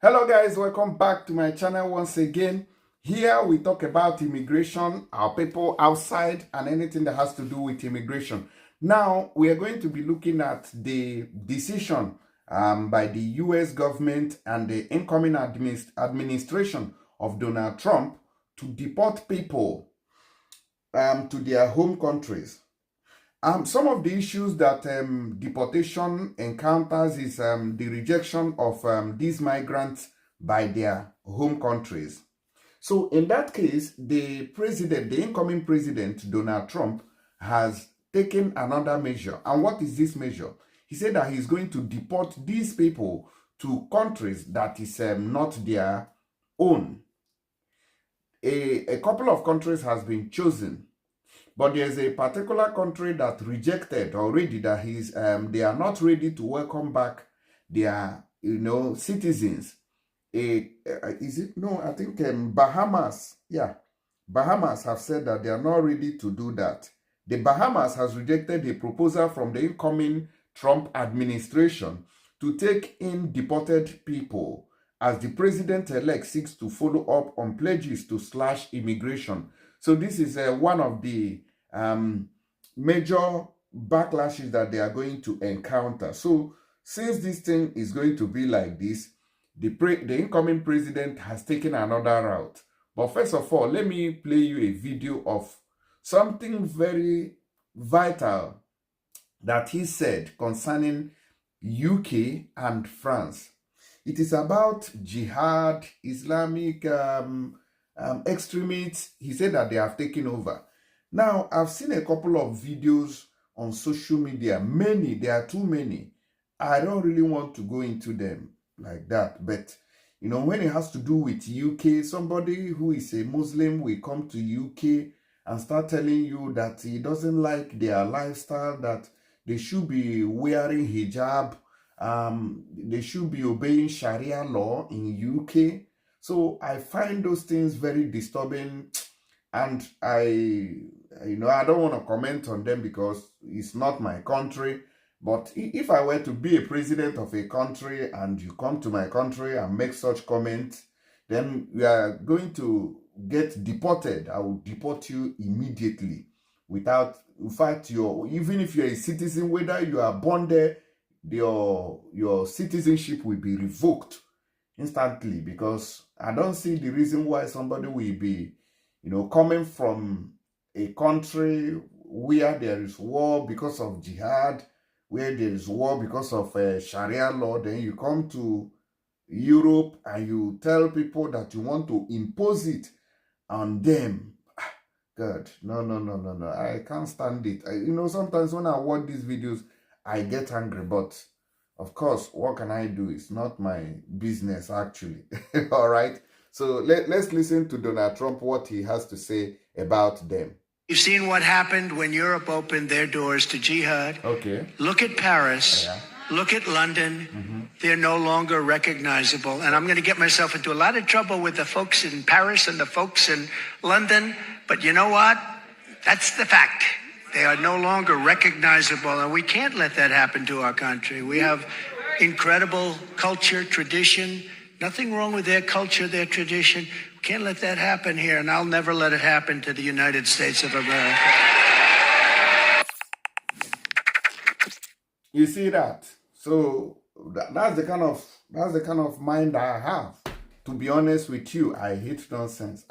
Hello guys, welcome back to my channel once again. Here we talk about immigration, our people outside, and anything that has to do with immigration. Now we are going to be looking at the decision by the US government and the incoming administration of Donald Trump to deport people to their home countries. Some of the issues that deportation encounters is the rejection of these migrants by their home countries. So in that case, the incoming president, Donald Trump, has taken another measure. And what is this measure? He said that he's going to deport these people to countries that is not their own. A couple of countries has been chosen. But there's a particular country that rejected already that they are not ready to welcome back their citizens. Is it no? I think Bahamas. Yeah, Bahamas have said that they are not ready to do that. The Bahamas has rejected a proposal from the incoming Trump administration to take in deported people as the president-elect seeks to follow up on pledges to slash immigration. So this is one of the major backlashes that they are going to encounter. So since this thing is going to be like this, the incoming president has taken another route. But first of all, let me play you a video of something very vital that he said concerning UK and France. It is about jihad, Islamic extremists. He said that they have taken over. Now, I've seen a couple of videos on social media. Many, there are too many. I don't really want to go into them like that. But, when it has to do with UK, somebody who is a Muslim will come to UK and start telling you that he doesn't like their lifestyle, that they should be wearing hijab, they should be obeying Sharia law in UK. So I find those things very disturbing, and I don't want to comment on them because it's not my country. But if I were to be a president of a country and you come to my country and make such comments, then we are going to get deported. I will deport you immediately without, in fact, even if you're a citizen, whether you are born there, your citizenship will be revoked instantly, because I don't see the reason why somebody will be, coming from a country where there is war because of jihad, where there is war because of Sharia law, then you come to Europe and you tell people that you want to impose it on them. God, no. I can't stand it. Sometimes when I watch these videos, I get angry, but of course, what can I do? It's not my business, actually. All right. So let's listen to Donald Trump, what he has to say about them. You've seen what happened when Europe opened their doors to jihad. Okay. Look at Paris. Yeah. Look at London. Mm-hmm. They're no longer recognizable. And I'm going to get myself into a lot of trouble with the folks in Paris and the folks in London. But you know what? That's the fact. They are no longer recognizable. And we can't let that happen to our country. We have incredible culture, tradition. Nothing wrong with their culture, their tradition. We can't let that happen here. And I'll never let it happen to the United States of America. You see that? So that's the kind of mind I have. To be honest with you, I hate nonsense.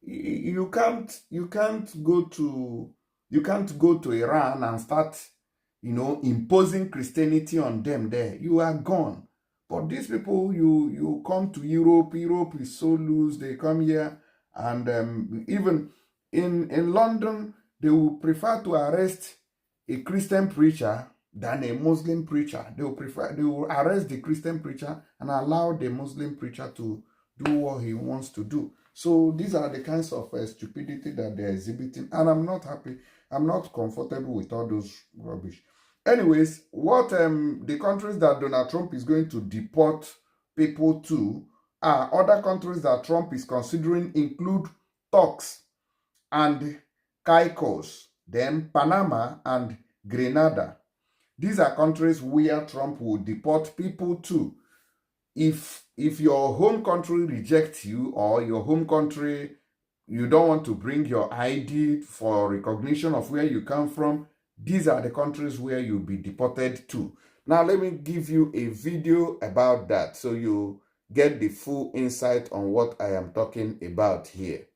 You can't go to Iran and start, imposing Christianity on them there. You are gone. But these people, you come to Europe. Europe is so loose. They come here, and even in London, they will prefer to arrest a Christian preacher than a Muslim preacher. They will arrest the Christian preacher and allow the Muslim preacher to do what he wants to do. So these are the kinds of stupidity that they're exhibiting, and I'm not happy. I'm not comfortable with all those rubbish. Anyways, what the countries that Donald Trump is going to deport people to are other countries that Trump is considering include Turks and Caicos, then Panama and Grenada. These are countries where Trump will deport people to. if your home country rejects you, or your home country, you don't want to bring your ID for recognition of where you come from, these are the countries where you'll be deported to. Now, let me give you a video about that so you get the full insight on what I am talking about here.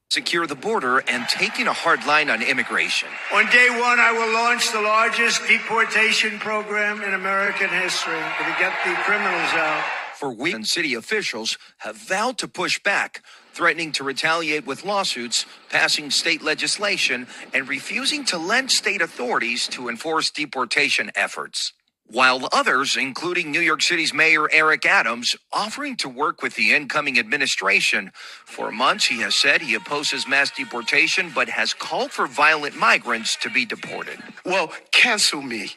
Secure the border and taking a hard line on immigration. On day one, I will launch the largest deportation program in American history to get the criminals out. For weeks, city officials have vowed to push back, threatening to retaliate with lawsuits, passing state legislation, and refusing to lend state authorities to enforce deportation efforts. While others, including New York City's Mayor Eric Adams, offering to work with the incoming administration. For months, he has said he opposes mass deportation, but has called for violent migrants to be deported. Well, cancel me,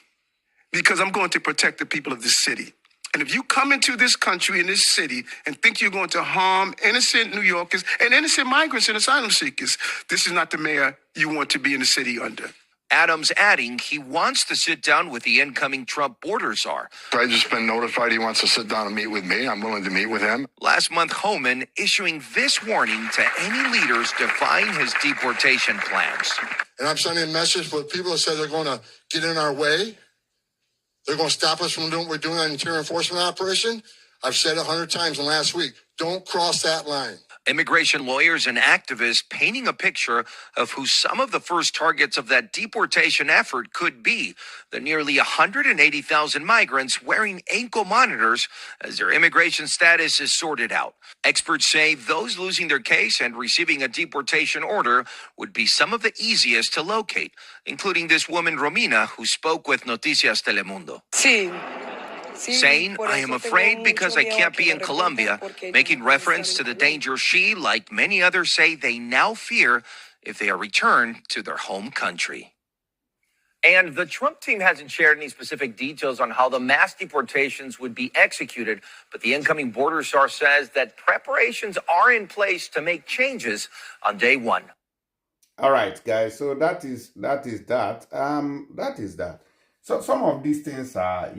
because I'm going to protect the people of this city. And if you come into this country, in this city, and think you're going to harm innocent New Yorkers and innocent migrants and asylum seekers, this is not the mayor you want to be in the city under. Adams adding he wants to sit down with the incoming Trump border czar. I just been notified he wants to sit down and meet with me. I'm willing to meet with him. Last month, Homan issuing this warning to any leaders defying his deportation plans. And I'm sending a message for people that say they're going to get in our way. They're going to stop us from doing what we're doing on an interior enforcement operation. I've said it 100 times in the last week. Don't cross that line. Immigration lawyers and activists painting a picture of who some of the first targets of that deportation effort could be. The nearly 180,000 migrants wearing ankle monitors as their immigration status is sorted out. Experts say those losing their case and receiving a deportation order would be some of the easiest to locate, including this woman, Romina, who spoke with Noticias Telemundo. Saying, I am afraid because I can't be in Colombia, making reference to the danger she, like many others, say they now fear if they are returned to their home country. And the Trump team hasn't shared any specific details on how the mass deportations would be executed, but the incoming border czar says that preparations are in place to make changes on day one. All right, guys, so that is that. So some of these things are,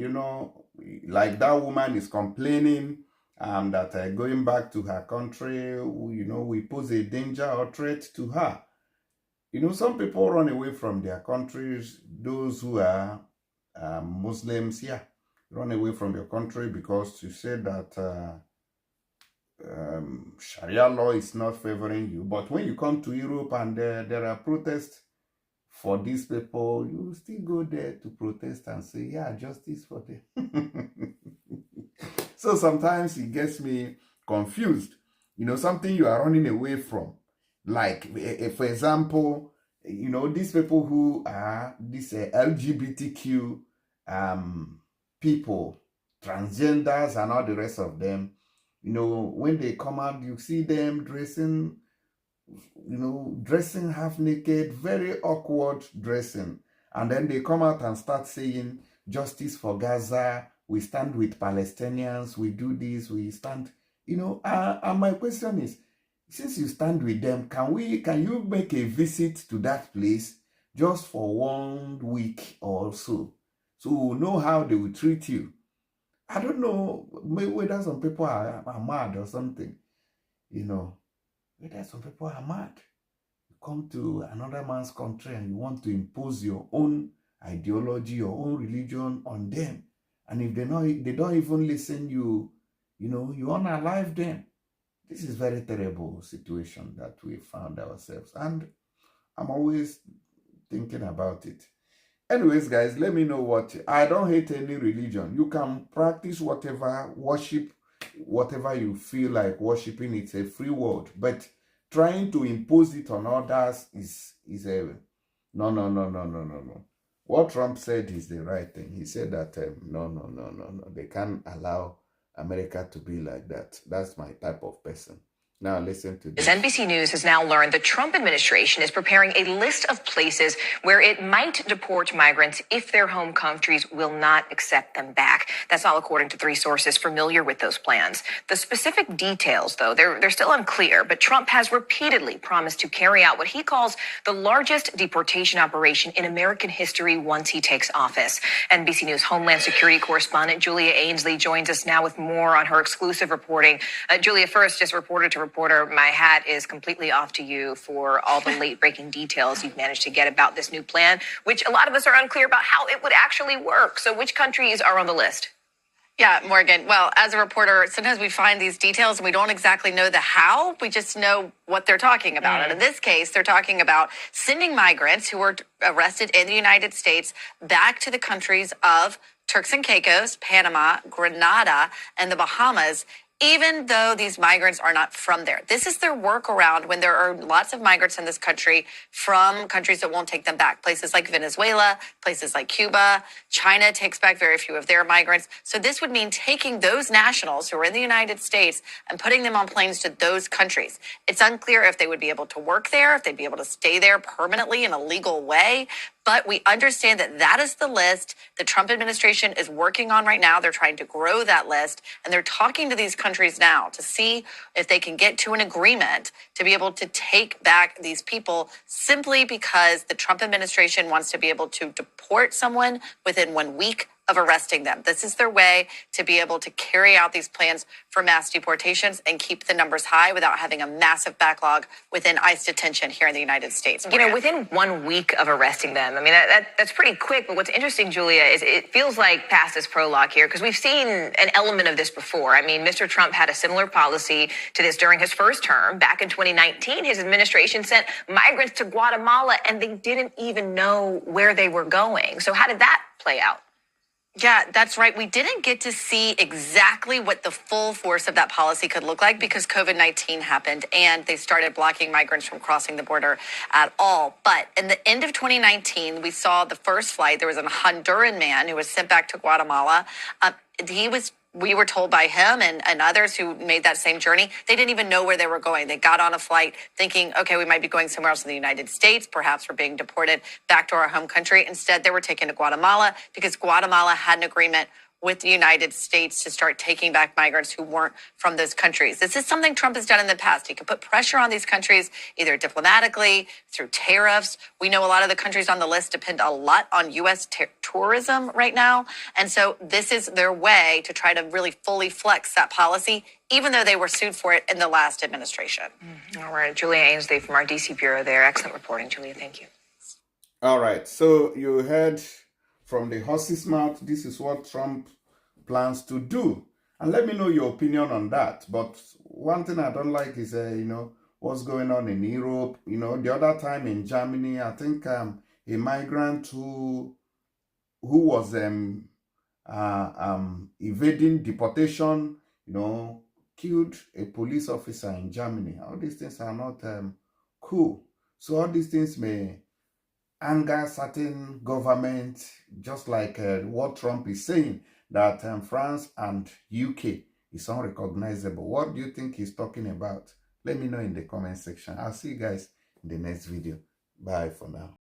like that woman is complaining that going back to her country, we pose a danger or threat to her. Some people run away from their countries. Those who are Muslims, run away from your country because you said that Sharia law is not favoring you. But when you come to Europe and there are protests for these people, you still go there to protest and say, yeah, justice for them. So sometimes it gets me confused. Something you are running away from. Like, for example, these people who are these LGBTQ people, transgenders and all the rest of them, when they come out, you see them dressing half naked, very awkward dressing. And then they come out and start saying, justice for Gaza, we stand with Palestinians, we do this, we stand, and my question is, since you stand with them, can you make a visit to that place just for 1 week or so we'll know how they will treat you? I don't know whether some people are mad or something, whether some people are mad. You come to another man's country and you want to impose your own ideology, your own religion on them. And if they don't even listen, you unalive them. This is very terrible situation that we found ourselves. And I'm always thinking about it. Anyways, guys, let me know what... I don't hate any religion. You can practice whatever, worship whatever you feel like worshiping. It's a free world. But trying to impose it on others is a... No. What Trump said is the right thing. He said that, no. They can't allow America to be like that. That's my type of person. Now listen to this. NBC News has now learned the Trump administration is preparing a list of places where it might deport migrants if their home countries will not accept them back. That's all according to 3 sources familiar with those plans. The specific details, though, they're still unclear, but Trump has repeatedly promised to carry out what he calls the largest deportation operation in American history once he takes office. NBC News Homeland Security correspondent Julia Ainsley joins us now with more on her exclusive reporting. Julia, first, just reporter to reporter, my hat is completely off to you for all the late-breaking details you've managed to get about this new plan, which a lot of us are unclear about how it would actually work. So which countries are on the list? Yeah, Morgan. Well, as a reporter, sometimes we find these details and we don't exactly know the how. We just know what they're talking about. And in this case, they're talking about sending migrants who were arrested in the United States back to the countries of Turks and Caicos, Panama, Grenada, and the Bahamas, even though these migrants are not from there. This is their workaround when there are lots of migrants in this country from countries that won't take them back. Places like Venezuela, places like Cuba. China takes back very few of their migrants. So this would mean taking those nationals who are in the United States and putting them on planes to those countries. It's unclear if they would be able to work there, if they'd be able to stay there permanently in a legal way. But we understand that that is the list the Trump administration is working on right now. They're trying to grow that list, and they're talking to these countries now to see if they can get to an agreement to be able to take back these people, simply because the Trump administration wants to be able to deport someone within 1 week of arresting them. This is their way to be able to carry out these plans for mass deportations and keep the numbers high without having a massive backlog within ICE detention here in the United States. You know, within 1 week of arresting them, I mean, that's pretty quick. But what's interesting, Julia, is it feels like past this prologue here, because we've seen an element of this before. I mean, Mr. Trump had a similar policy to this during his first term. Back in 2019, his administration sent migrants to Guatemala, and they didn't even know where they were going. So how did that play out? Yeah, that's right. We didn't get to see exactly what the full force of that policy could look like because COVID-19 happened and they started blocking migrants from crossing the border at all. But in the end of 2019, we saw the first flight. There was a Honduran man who was sent back to Guatemala. We were told by him and others who made that same journey, they didn't even know where they were going. They got on a flight thinking, okay, we might be going somewhere else in the United States. Perhaps we're being deported back to our home country. Instead, they were taken to Guatemala because Guatemala had an agreement with the United States to start taking back migrants who weren't from those countries. This is something Trump has done in the past. He can put pressure on these countries, either diplomatically, through tariffs. We know a lot of the countries on the list depend a lot on U.S. tourism right now. And so this is their way to try to really fully flex that policy, even though they were sued for it in the last administration. All right. Julia Ainsley from our D.C. Bureau there. Excellent reporting, Julia. Thank you. All right. So you heard from the horse's mouth, this is what Trump plans to do. And let me know your opinion on that. But one thing I don't like is, what's going on in Europe. The other time in Germany, I think a migrant who was evading deportation, killed a police officer in Germany. All these things are not cool. So all these things may anger certain governments, just like what Trump is saying, that France and UK is unrecognizable. What do you think he's talking about? Let me know in the comment section. I'll see you guys in the next video. Bye for now.